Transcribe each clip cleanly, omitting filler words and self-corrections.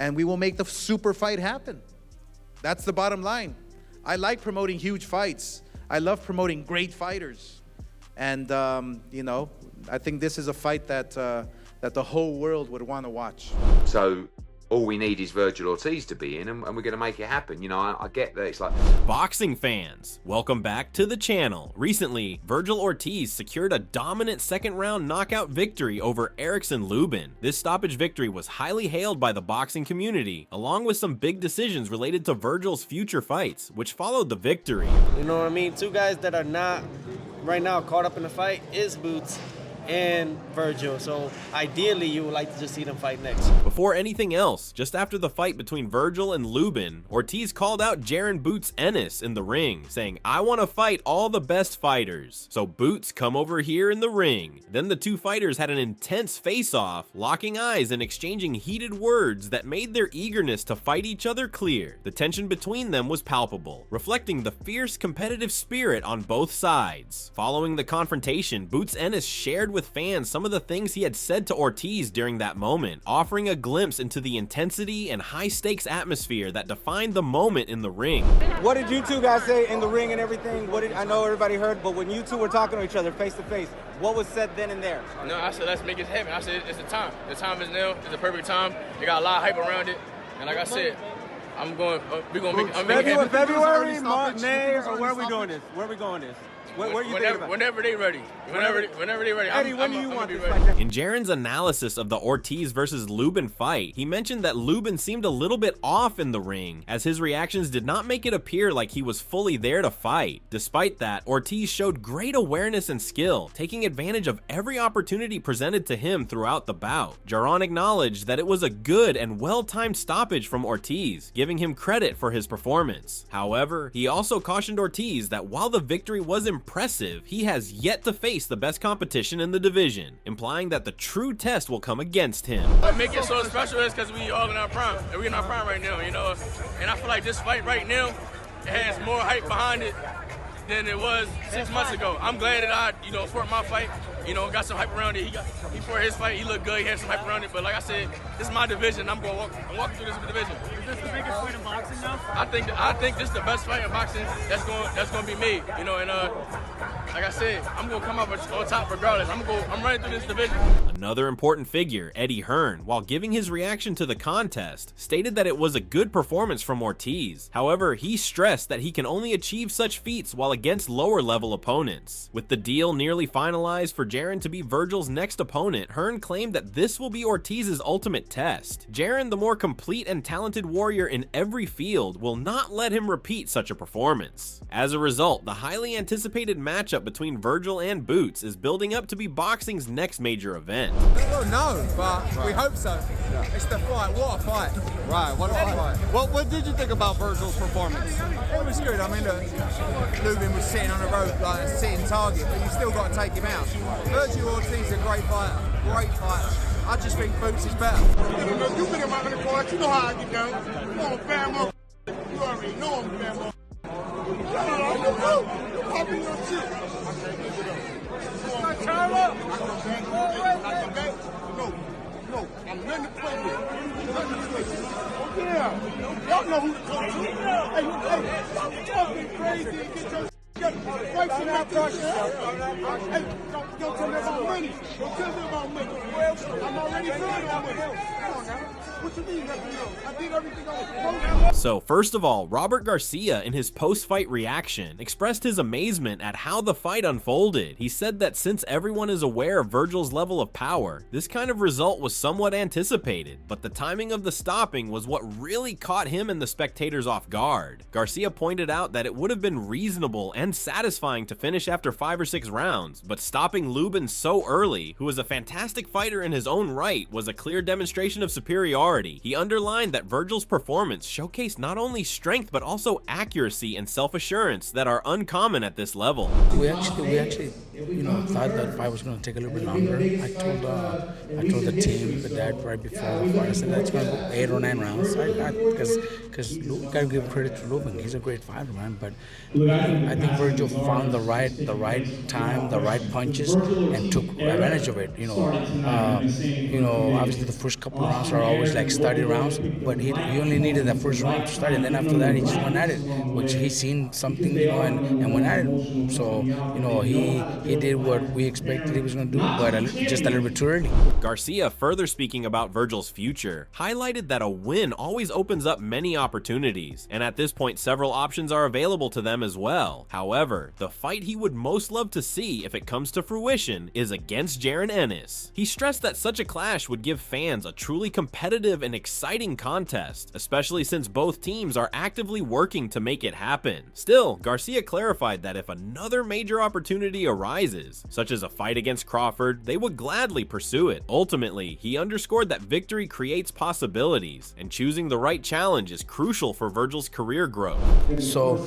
and we will make the super fight happen. That's the bottom line. I like promoting huge fights. I love promoting great fighters. And, you know, I think this is a fight that the whole world would want to watch. So all we need is Vergil Ortiz to be in, and we're going to make it happen. You know, I get that it's like... Boxing fans, welcome back to the channel. Recently, Vergil Ortiz secured a dominant second-round knockout victory over Erickson Lubin. This stoppage victory was highly hailed by the boxing community, along with some big decisions related to Vergil's future fights, which followed the victory. You know what I mean? Two guys that are not right now caught up in the fight is Boots and Vergil, so ideally you would like to just see them fight next. Before anything else, just after the fight between Vergil and Lubin, Ortiz called out Jaron "Boots" Ennis in the ring, saying, "I want to fight all the best fighters, so Boots, come over here in the ring." Then the two fighters had an intense face-off, locking eyes and exchanging heated words that made their eagerness to fight each other clear. The tension between them was palpable, reflecting the fierce competitive spirit on both sides. Following the confrontation, Boots Ennis shared with fans some of the things he had said to Ortiz during that moment, offering a glimpse into the intensity and high-stakes atmosphere that defined the moment in the ring. What did you two guys say in the ring and everything? I know everybody heard, but when you two were talking to each other face to face, what was said then and there? No, I said, let's make it happen. I said, it's the time. The time is now. It's the perfect time. They got a lot of hype around it. And like I said, we're going to make it happen. February, March, May, or where are we doing this? Where are we going this? Whenever they ready. Whenever they ready. Eddie, when do you want this fight? In Jaron's analysis of the Ortiz versus Lubin fight, he mentioned that Lubin seemed a little bit off in the ring, as his reactions did not make it appear like he was fully there to fight. Despite that, Ortiz showed great awareness and skill, taking advantage of every opportunity presented to him throughout the bout. Jaron acknowledged that it was a good and well-timed stoppage from Ortiz, giving him credit for his performance. However, he also cautioned Ortiz that while the victory was impressive, he has yet to face the best competition in the division, implying that the true test will come against him. What makes it so special is because we all in our prime, and we're in our prime right now, you know. And I feel like this fight right now, it has more hype behind it than it was 6 months ago. I'm glad that I, fought my fight, got some hype around it. He fought his fight, he looked good, he had some hype around it. But like I said, this is my division. I'm walking through this division. Is this the biggest fight in boxing now? I think this is the best fight in boxing that's going to be made, and like I said, I'm going to come up on top regardless. I'm running through this division. Another important figure, Eddie Hearn, while giving his reaction to the contest, stated that it was a good performance from Ortiz. However, he stressed that he can only achieve such feats while against lower-level opponents. With the deal nearly finalized for Jaron to be Vergil's next opponent, Hearn claimed that this will be Ortiz's ultimate test. Jaron, the more complete and talented warrior in every field, will not let him repeat such a performance. As a result, the highly anticipated matchup between Vergil and Boots is building up to be boxing's next major event. Well, no, but we hope so. It's the fight. What a fight. Right, what a fight. What did you think about Vergil's performance? It was good. I mean, look, Lubin was sitting on the road like a sitting target, but you still got to take him out. Vergil Ortiz is a great fighter. Great fighter. I just think Boots is better. You've been in my undercard. You know how I get down. You know I'm fam up. You already know I'm fam up. You popping your shit. Charlo. No, I'm ready to play with. Oh yeah. Y'all know who to talk to. Hey, stop talking crazy and get your right from that person. Hey, don't tell me about money. Don't tell me about money. I'm already good on money. Come on now. What you mean nothing else? I did everything on the program. So first of all, Robert Garcia, in his post-fight reaction, expressed his amazement at how the fight unfolded. He said that since everyone is aware of Vergil's level of power, this kind of result was somewhat anticipated, but the timing of the stopping was what really caught him and the spectators off guard. Garcia pointed out that it would have been reasonable and satisfying to finish after 5 or 6 rounds, but stopping Lubin so early, who was a fantastic fighter in his own right, was a clear demonstration of superiority. He underlined that Vergil's performance showcased not only strength but also accuracy and self-assurance that are uncommon at this level. We actually thought that fight was going to take a little bit longer. I told the team, the dad, right before the fight, I said that's going to go 8 or 9 rounds. Because you got to give credit to Lubin. He's a great fighter, man. But I think Vergil found the right time, the right punches, and took advantage of it. Obviously the first couple of rounds are always like study rounds, but he only needed that first round to start, and then after that he just went at it, which he seen something, and went at it. So he did what we expected he was going to do, but just a little bit too early. Garcia, further speaking about Vergil's future, highlighted that a win always opens up many opportunities, and at this point several options are available to them as well. However, the fight he would most love to see if it comes to fruition is against Jaron Ennis. He stressed that such a clash would give fans a truly competitive and exciting contest, especially since both teams are actively working to make it happen. Still, Garcia clarified that if another major opportunity arises, such as a fight against Crawford, they would gladly pursue it. Ultimately, he underscored that victory creates possibilities, and choosing the right challenge is crucial for Vergil's career growth. So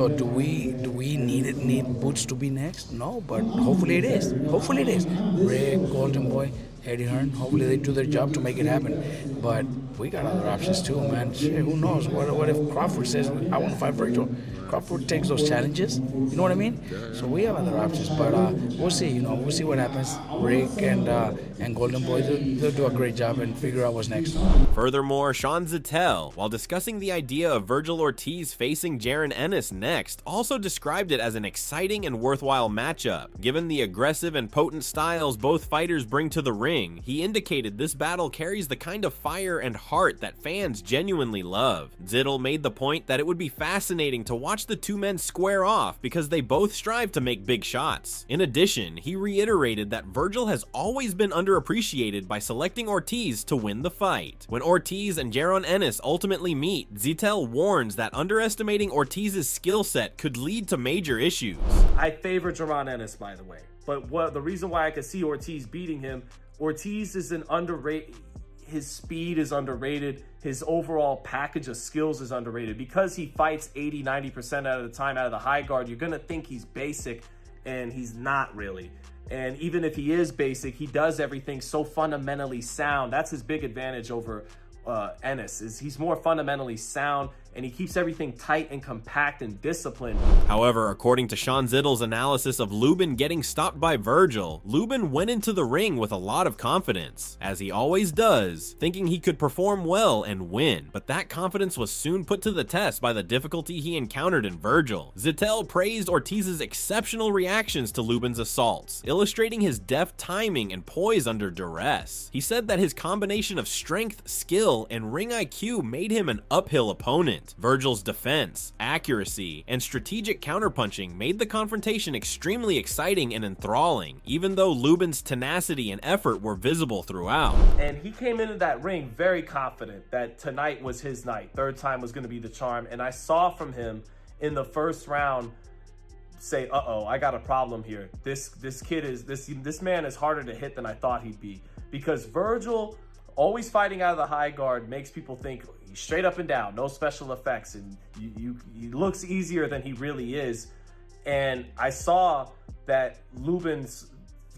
do we need Boots to be next? No, but hopefully it is. Hopefully it is. Rick, Golden Boy, Eddie Hearn, hopefully they do their job to make it happen. But we got other options too, man. Shit, who knows? What if Crawford says, I want to fight Vergil? Crawford takes those challenges, you know what I mean? So we have other options, but we'll see, we'll see what happens. Rick and Golden Boy, they'll do a great job and figure out what's next. Furthermore, Shawn Zittel, while discussing the idea of Vergil Ortiz facing Jaron Ennis next, also described it as an exciting and worthwhile matchup. Given the aggressive and potent styles both fighters bring to the ring, he indicated this battle carries the kind of fire and heart that fans genuinely love. Zittel made the point that it would be fascinating to watch the two men square off because they both strive to make big shots. In addition, he reiterated that Vergil has always been underappreciated by selecting Ortiz to win the fight. When Ortiz and Jaron Ennis ultimately meet, Zittel warns that underestimating Ortiz's skill set could lead to major issues. I favor Jaron Ennis, by the way, but the reason why I could see Ortiz beating him, Ortiz is an underrated. His speed is underrated. His overall package of skills is underrated. Because he fights 80-90% of the time out of the high guard, you're gonna think he's basic, and he's not really. And even if he is basic, he does everything so fundamentally sound. That's his big advantage over Ennis, is he's more fundamentally sound, and he keeps everything tight and compact and disciplined. However, according to Shawn Zittel's analysis of Lubin getting stopped by Vergil, Lubin went into the ring with a lot of confidence, as he always does, thinking he could perform well and win. But that confidence was soon put to the test by the difficulty he encountered in Vergil. Zittel praised Ortiz's exceptional reactions to Lubin's assaults, illustrating his deft timing and poise under duress. He said that his combination of strength, skill, and ring IQ made him an uphill opponent. Vergil's defense, accuracy, and strategic counterpunching made the confrontation extremely exciting and enthralling, even though Lubin's tenacity and effort were visible throughout. And he came into that ring very confident that tonight was his night. Third time was going to be the charm. And I saw from him in the first round say, uh-oh, I got a problem here. This man is harder to hit than I thought he'd be. Because Vergil, always fighting out of the high guard, makes people think he's straight up and down, no special effects, and he looks easier than he really is. And I saw that Lubin's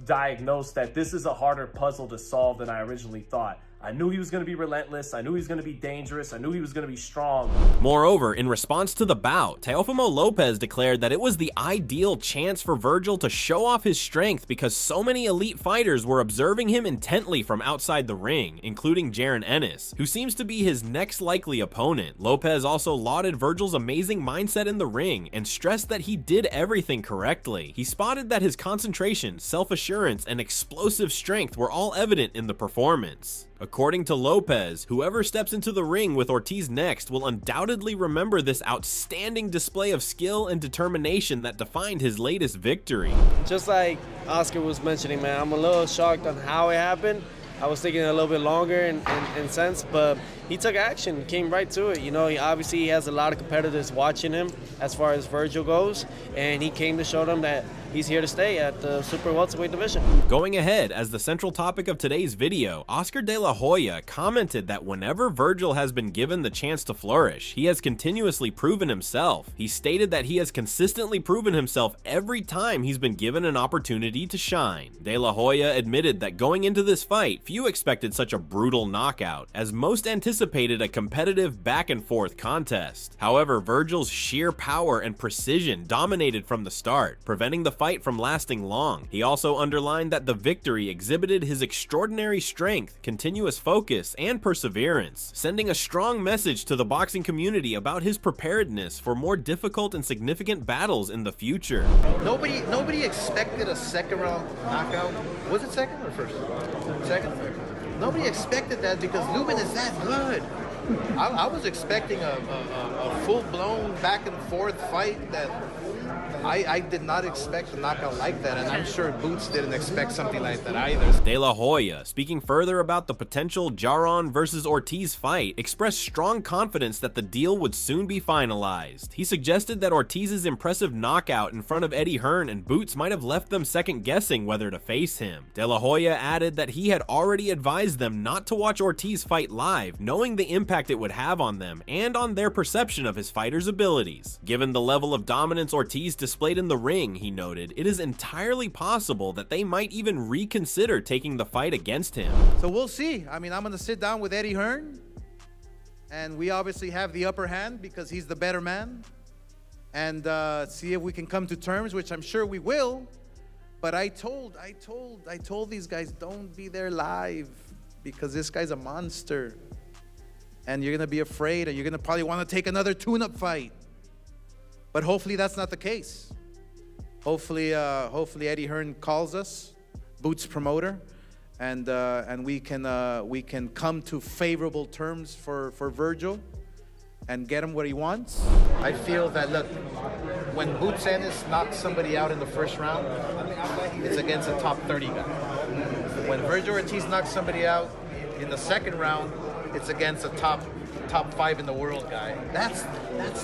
diagnosed that this is a harder puzzle to solve than I originally thought. I knew he was going to be relentless. I knew he was going to be dangerous. I knew he was going to be strong. Moreover, in response to the bout, Teofimo Lopez declared that it was the ideal chance for Vergil to show off his strength because so many elite fighters were observing him intently from outside the ring, including Jaron Ennis, who seems to be his next likely opponent. Lopez also lauded Vergil's amazing mindset in the ring and stressed that he did everything correctly. He spotted that his concentration, self-assurance, and explosive strength were all evident in the performance. According to Lopez, whoever steps into the ring with Ortiz next will undoubtedly remember this outstanding display of skill and determination that defined his latest victory. Just like Oscar was mentioning, man, I'm a little shocked on how it happened. I was thinking a little bit longer in sense, but he took action, came right to it. He has a lot of competitors watching him as far as Vergil goes, and he came to show them that he's here to stay at the super welterweight division. Going ahead, as the central topic of today's video, Oscar De La Hoya commented that whenever Vergil has been given the chance to flourish, he has continuously proven himself. He stated that he has consistently proven himself every time he's been given an opportunity to shine. De La Hoya admitted that going into this fight, few expected such a brutal knockout, as most anticipated a competitive back-and-forth contest. However, Vergil's sheer power and precision dominated from the start, preventing the fight from lasting long. He also underlined that the victory exhibited his extraordinary strength, continuous focus, and perseverance, sending a strong message to the boxing community about his preparedness for more difficult and significant battles in the future. Nobody expected a second round knockout. Was it second or first? Second? Nobody expected that because Lubin is that good. I was expecting a full-blown back-and-forth fight that I did not expect a knockout like that, and I'm sure Boots didn't expect something like that either. De La Hoya, speaking further about the potential Jaron versus Ortiz fight, expressed strong confidence that the deal would soon be finalized. He suggested that Ortiz's impressive knockout in front of Eddie Hearn and Boots might have left them second-guessing whether to face him. De La Hoya added that he had already advised them not to watch Ortiz fight live, knowing the impact it would have on them and on their perception of his fighter's abilities. Given the level of dominance Ortiz displayed in the ring, he noted, it is entirely possible that they might even reconsider taking the fight against him. So we'll see. I mean, I'm going to sit down with Eddie Hearn, and we obviously have the upper hand because he's the better man, and see if we can come to terms, which I'm sure we will. But I told these guys, don't be there live because this guy's a monster. And you're going to be afraid, and you're going to probably want to take another tune-up fight. But hopefully that's not the case. Hopefully Eddie Hearn calls us, Boots promoter, and we can come to favorable terms for Vergil and get him what he wants. I feel that, look, when Boots Ennis knocks somebody out in the first round, it's against a top 30 guy. When Vergil Ortiz knocks somebody out in the second round, it's against a top 5 in the world guy. That's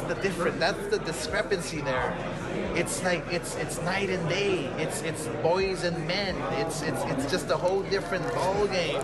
the difference. That's the discrepancy there. It's like it's night and day. It's boys and men. It's just a whole different ball game.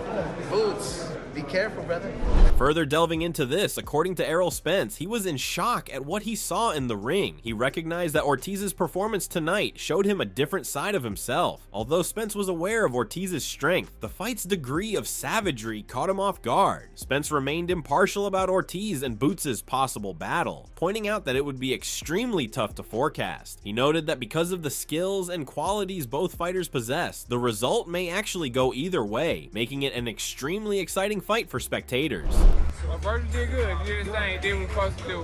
Boots, be careful, brother. Further delving into this, according to Errol Spence, he was in shock at what he saw in the ring. He recognized that Ortiz's performance tonight showed him a different side of himself. Although Spence was aware of Ortiz's strength, the fight's degree of savagery caught him off guard. Spence remained impartial about Ortiz and Boots' possible battle, pointing out that it would be extremely tough to forecast. He noted that because of the skills and qualities both fighters possess, the result may actually go either way, making it an extremely exciting fight for spectators. Well, Vergil did good. He did his thing. He did what he was supposed to do.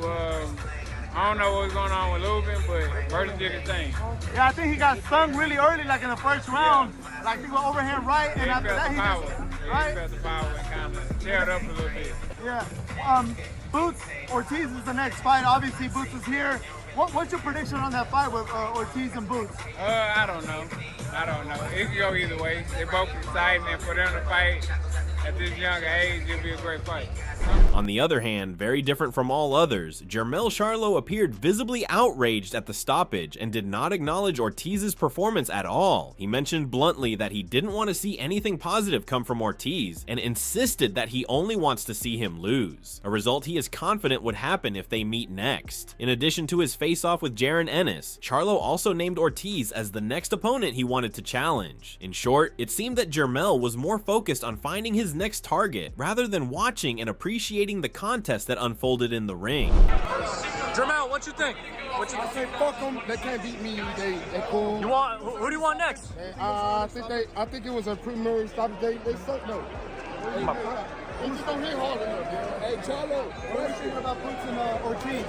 I don't know what's going on with Lubin, but Vergil did his thing. Yeah, I think he got stung really early, like in the first round. Like he went overhand right, and after that he just right. He felt the power and kind of teared up a little bit. Yeah. Boots Ortiz is the next fight. Obviously, Boots is here. What's your prediction on that fight with Ortiz and Boots? I don't know. It could go either way. They both exciting, and for them to fight at this younger age, it'll be a great fight. On the other hand, very different from all others, Jermall Charlo appeared visibly outraged at the stoppage and did not acknowledge Ortiz's performance at all. He mentioned bluntly that he didn't want to see anything positive come from Ortiz and insisted that he only wants to see him lose, a result he is confident would happen if they meet next. In addition to his face-off with Jaron Ennis, Charlo also named Ortiz as the next opponent he wanted to challenge. In short, it seemed that Jermall was more focused on finding his next target rather than watching and appreciating the contest that unfolded in the ring. Jermall, what you think? I say fuck them. They can't beat me. They cool. You want who do you want next? I think it was a preliminary stoppage. They suck though. They just don't hit hard enough. Hey Charlo, what do you think about Boots and Ortiz?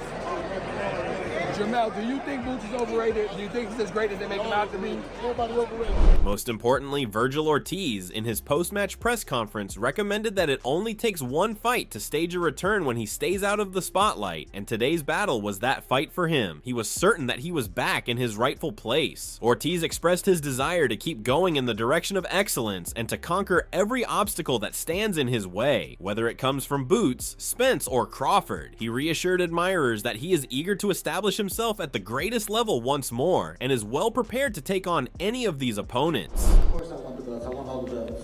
Jermall, do you think Boots is overrated? Do you think he's as great as they make him out to be? Nobody overrated. Most importantly, Vergil Ortiz, in his post-match press conference, recommended that it only takes one fight to stage a return when he stays out of the spotlight, and today's battle was that fight for him. He was certain that he was back in his rightful place. Ortiz expressed his desire to keep going in the direction of excellence and to conquer every obstacle that stands in his way. today, whether it comes from Boots, Spence, or Crawford. He reassured admirers that he is eager to establish himself at the greatest level once more and is well prepared to take on any of these opponents. Of course I want the belts. I want all the belts.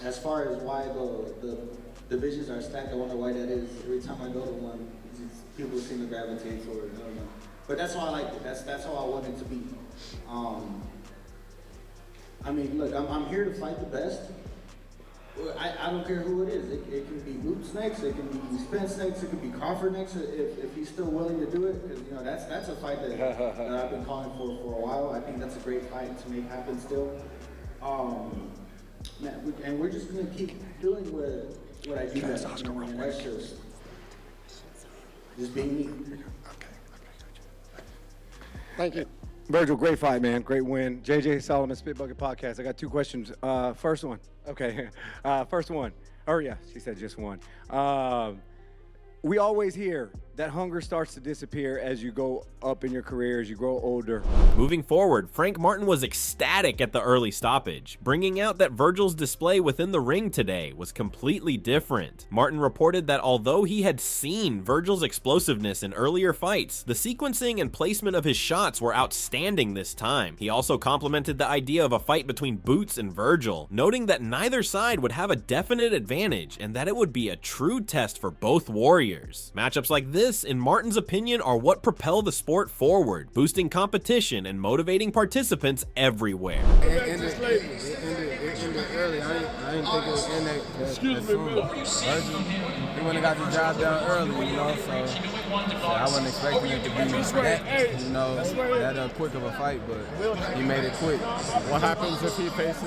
As far as why the divisions are stacked, I wonder why that is. Every time I go to one, people seem to gravitate toward it. I don't know. But that's how I like it. That's how I want it to be. I mean, look, I'm here to fight the best. I don't care who it is. It can be Boots next, it can be Spence next, it can be Crawford next, if he's still willing to do it. Because, you know, that's a fight that I've been calling for a while. I think that's a great fight to make happen still. And we're just going to keep doing what I do best. You know, and that's just being me. Thank you. Vergil, great fight, man. Great win. JJ Solomon, Spit Bucket Podcast. I got 2 questions. First one. Okay. First one. Oh, yeah, she said just one. We always hear that hunger starts to disappear as you go up in your career, as you grow older. Moving forward, Frank Martin was ecstatic at the early stoppage, bringing out that Vergil's display within the ring today was completely different. Martin reported that although he had seen Vergil's explosiveness in earlier fights, the sequencing and placement of his shots were outstanding this time. He also complimented the idea of a fight between Boots and Vergil, noting that neither side would have a definite advantage and that it would be a true test for both warriors. Matchups like this, in Martin's opinion, are what propel the sport forward, boosting competition and motivating participants everywhere. It ended early. I didn't think it would end that soon. Vergil, he wouldn't have got the job done early, you know, so I wasn't expecting it to be that, you know, that quick of a fight, but he made it quick. What happens if he faces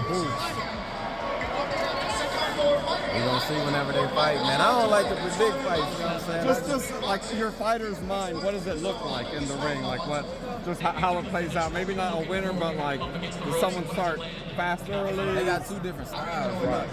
Boots? We're gonna see whenever they fight, man. I don't like to predict fights, you know what I'm saying? Just like your fighter's mind, what does it look like in the ring? Like how it plays out? Maybe not a winner, but like, does someone start fast early? They got 2 different styles, right?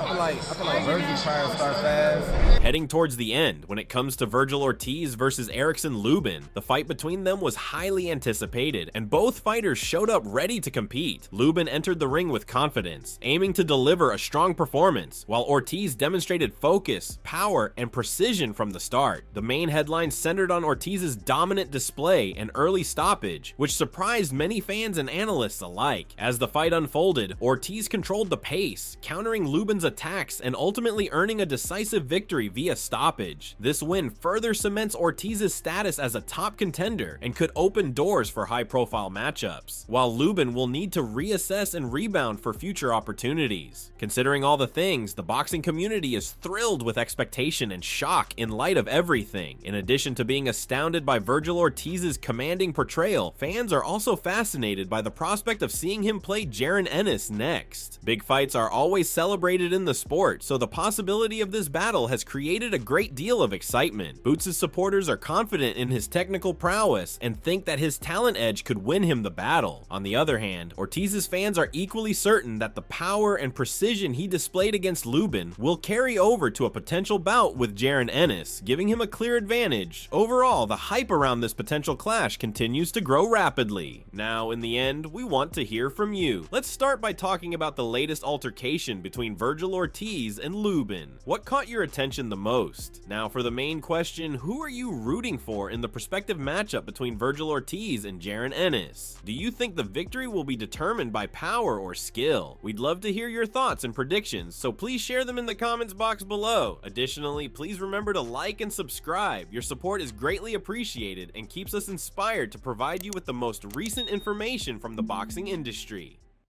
I feel like Vergil trying to start fast. Heading towards the end, when it comes to Vergil Ortiz versus Erickson Lubin, the fight between them was highly anticipated, and both fighters showed up ready to compete. Lubin entered the ring with confidence, aiming to deliver a strong performance, while Ortiz demonstrated focus, power, and precision from the start. The main headline centered on Ortiz's dominant display and early stoppage, which surprised many fans and analysts alike. As the fight unfolded, Ortiz controlled the pace, countering Lubin's attacks and ultimately earning a decisive victory via stoppage. This win further cements Ortiz's status as a top contender and could open doors for high-profile matchups, while Lubin will need to reassess and rebound for future opportunities. Considering all the things, the boxing community is thrilled with expectation and shock in light of everything. In addition to being astounded by Vergil Ortiz's commanding portrayal, fans are also fascinated by the prospect of seeing him play Jaron Ennis next. Big fights are always celebrated in the sport, so the possibility of this battle has created a great deal of excitement. Boots' supporters are confident in his technical prowess and think that his talent edge could win him the battle. On the other hand, Ortiz's fans are equally certain that the power and precision he displayed against Lubin will carry over to a potential bout with Jaron Ennis, giving him a clear advantage. Overall, the hype around this potential clash continues to grow rapidly. Now, in the end, we want to hear from you. Let's start by talking about the latest altercation between Vergil Ortiz and Lubin. What caught your attention the most? Now, for the main question, who are you rooting for in the prospective matchup between Vergil Ortiz and Jaron Ennis? Do you think the victory will be determined by power or skill? We'd love to hear your thoughts and predictions, so please share them in the comments box below. Additionally, please remember to like and subscribe. Your support is greatly appreciated and keeps us inspired to provide you with the most recent information from the boxing industry.